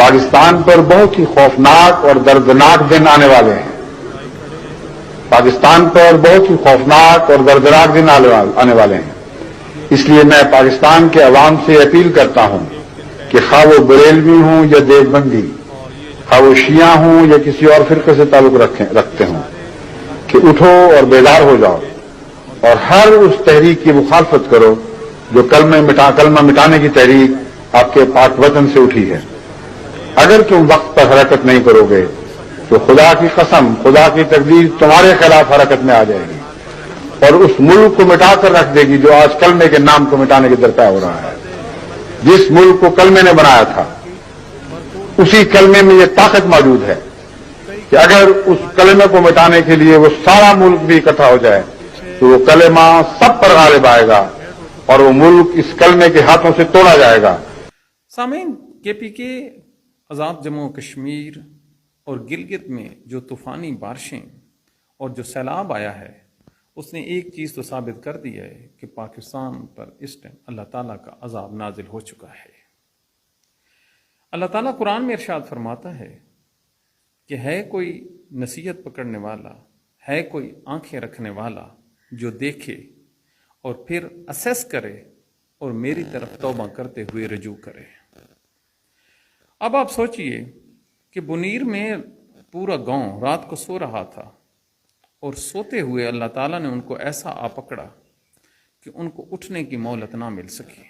पाकिस्तान पर बहुत ही खौफनाक और दर्दनाक दिन आने वाले हैं। पाकिस्तान पर बहुत ही खौफनाक और दर्दनाक दिन आने वाले हैं। इसलिए मैं पाकिस्तान के अवाम से अपील करता हूं कि खा वो बरेलवी हों या देवबंदी, खा वो शिया हों या किसी और फिरके से ताल्लुक रखते हों, कि उठो और बेदार हो जाओ और हर उस तहरीक की मुखालफत करो जो कलमा मिटाने की तहरीक आपके पाक वतन से उठी है। अगर तुम वक्त पर हरकत नहीं करोगे तो खुदा की कसम, खुदा की तकदीर तुम्हारे खिलाफ हरकत में आ जाएगी और उस मुल्क को मिटा कर रख देगी जो आज कलमे के नाम को मिटाने के दरपे हो रहा है। जिस मुल्क को कलमे ने बनाया था उसी कलमे में ये ताकत मौजूद है कि अगर उस कलमे को मिटाने के लिए वो सारा मुल्क भी इकट्ठा हो जाए तो वो कलमा सब पर गालिब आएगा और वो मुल्क इस कलमे के हाथों से तोड़ा जाएगा। सामीन, केपीके आज़ाद जम्मू कश्मीर और गिलगित में जो तूफ़ानी बारिशें और जो सैलाब आया है उसने एक चीज़ तो साबित कर दी है कि पाकिस्तान पर इस टाइम अल्लाह ताला का अजाब नाजिल हो चुका है। अल्लाह ताला कुरान में इरशाद फरमाता है कि है कोई नसीहत पकड़ने वाला, है कोई आंखें रखने वाला जो देखे और फिर असेस करे और मेरी तरफ तौबा करते हुए रजू करे। अब आप सोचिए कि बुनीर में पूरा गांव रात को सो रहा था और सोते हुए अल्लाह ताला ने उनको ऐसा आ पकड़ा कि उनको उठने की मोहलत ना मिल सकी।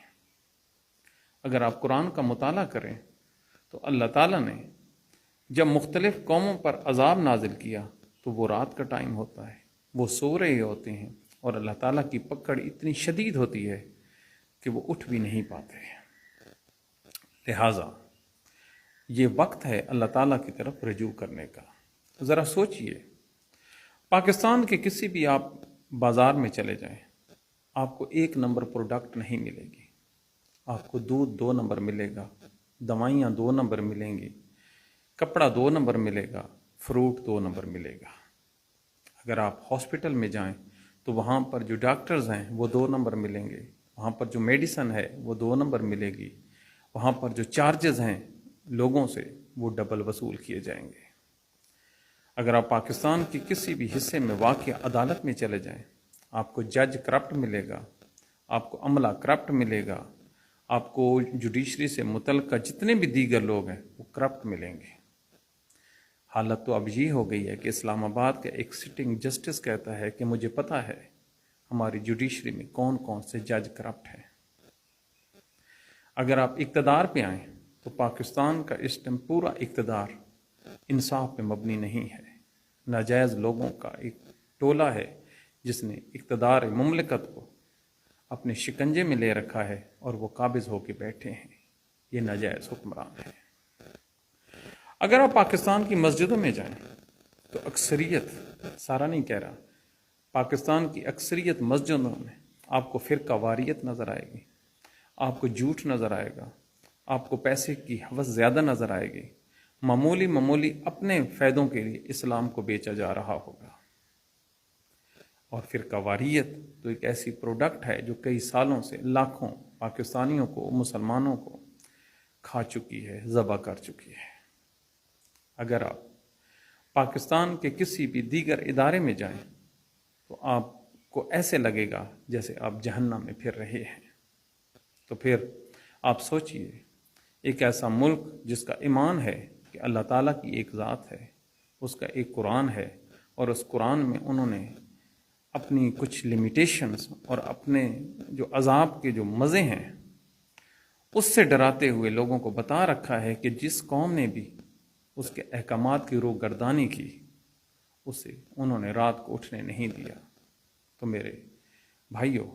अगर आप कुरान का मुताला करें तो अल्लाह ताला ने जब मुख्तलिफ कौमों पर अजाब नाजिल किया तो वो रात का टाइम होता है, वो सो रहे होते हैं और अल्लाह ताला की पकड़ इतनी शदीद होती है कि वो उठ भी नहीं पाते। लिहाजा ये वक्त है अल्लाह ताला की तरफ रजू करने का। ज़रा सोचिए, पाकिस्तान के किसी भी आप बाज़ार में चले जाएं, आपको 1 नंबर प्रोडक्ट नहीं मिलेगी। आपको दूध 2 नंबर मिलेगा, दवाइयाँ 2 नंबर मिलेंगी, कपड़ा 2 नंबर मिलेगा, फ्रूट 2 नंबर मिलेगा। अगर आप हॉस्पिटल में जाएं तो वहाँ पर जो डॉक्टर्स हैं वो 2 नंबर मिलेंगे, वहाँ पर जो मेडिसन है वो 2 नंबर मिलेगी, वहाँ पर जो चार्जेस हैं लोगों से वो डबल वसूल किए जाएंगे। अगर आप पाकिस्तान के किसी भी हिस्से में वाक़ अदालत में चले जाएं, आपको जज करप्ट मिलेगा, आपको अमला करप्ट मिलेगा, आपको जुडिशरी से मुतल्लिक़ जितने भी दीगर लोग हैं वो करप्ट मिलेंगे। हालत तो अब ये हो गई है कि इस्लामाबाद का एक सिटिंग जस्टिस कहता है कि मुझे पता है हमारी जुडिशरी में कौन कौन से जज करप्ट हैं। अगर आप इक़्तिदार पे आएँ तो पाकिस्तान का इस टाइम पूरा इक़्तिदार इंसाफ पे मबनी नहीं है। नाजायज़ लोगों का एक टोला है जिसने इक़्तिदार मुमलिकत को अपने शिकंजे में ले रखा है और वो काबिज़ होकर बैठे हैं। ये नाजायज़ हुक्मरान है। अगर आप पाकिस्तान की मस्जिदों में जाएं तो अक्सरियत, सारा नहीं कह रहा, पाकिस्तान की अक्सरियत मस्जिदों में आपको फ़िरका वारियत नज़र आएगी, आपको झूठ नज़र आएगा, आपको पैसे की हवस ज़्यादा नज़र आएगी। मामूली अपने फ़ायदों के लिए इस्लाम को बेचा जा रहा होगा। और फ़िरका वारियत तो एक ऐसी प्रोडक्ट है जो कई सालों से लाखों पाकिस्तानियों को, मुसलमानों को खा चुकी है, ज़बा कर चुकी है। अगर आप पाकिस्तान के किसी भी दीगर इदारे में जाएं तो आपको ऐसे लगेगा जैसे आप जहन्नम में फिर रहे हैं। तो फिर आप सोचिए, एक ऐसा मुल्क जिसका ईमान है कि अल्लाह ताला की एक ज़ात है, उसका एक कुरान है और उस कुरान में उन्होंने अपनी कुछ लिमिटेशंस और अपने जो अजाब के जो मज़े हैं उससे डराते हुए लोगों को बता रखा है कि जिस कौम ने भी उसके अहकामात की रूगर्दानी की उसे उन्होंने रात को उठने नहीं दिया। तो मेरे भाइयों,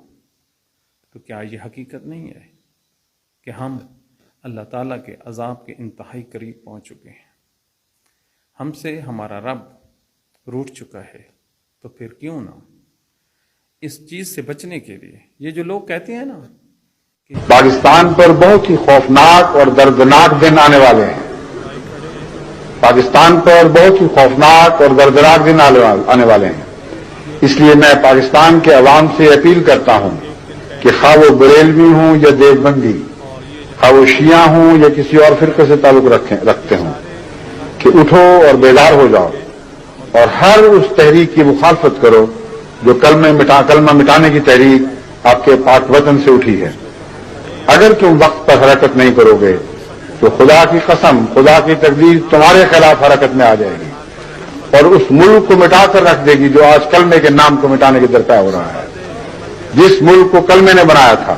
तो क्या ये हकीकत नहीं है कि हम अल्लाह ताला के अजाब के इंतहाई करीब पहुँच चुके हैं? हमसे हमारा रब रूठ चुका है। तो फिर क्यों ना इस चीज़ से बचने के लिए ये जो लोग कहते हैं ना कि पाकिस्तान पर बहुत ही खौफनाक और दर्दनाक दिन आने वाले हैं। पाकिस्तान पर बहुत ही खौफनाक और दर्दनाक दिन आने वाले हैं। इसलिए मैं पाकिस्तान के अवाम से अपील करता हूं कि खा वो बरेलवी हों या देवबंदी, خواہ وہ شیعہ ہوں یا کسی اور فرقے سے تعلق رکھتے ہوں، کہ اٹھو اور بیدار ہو جاؤ اور ہر اس تحریک کی مخالفت کرو جو کلمہ مٹانے کی تحریک آپ کے پاک وطن سے اٹھی ہے۔ اگر تم وقت پر حرکت نہیں کرو گے تو خدا کی قسم، خدا کی تقدیر تمہارے خلاف حرکت میں آ جائے گی اور اس ملک کو مٹا کر رکھ دے گی جو آج کلمے کے نام کو مٹانے کی درپے ہو رہا ہے۔ جس ملک کو کلمے نے بنایا تھا،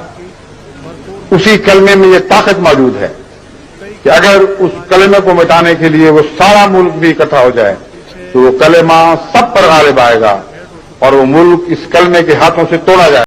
اسی کلمے میں یہ طاقت موجود ہے کہ اگر اس کلمے کو مٹانے کے لیے وہ سارا ملک بھی اکٹھا ہو جائے تو وہ کلمہ سب پر غالب آئے گا اور وہ ملک اس کلمے کے ہاتھوں سے توڑا جائے گا۔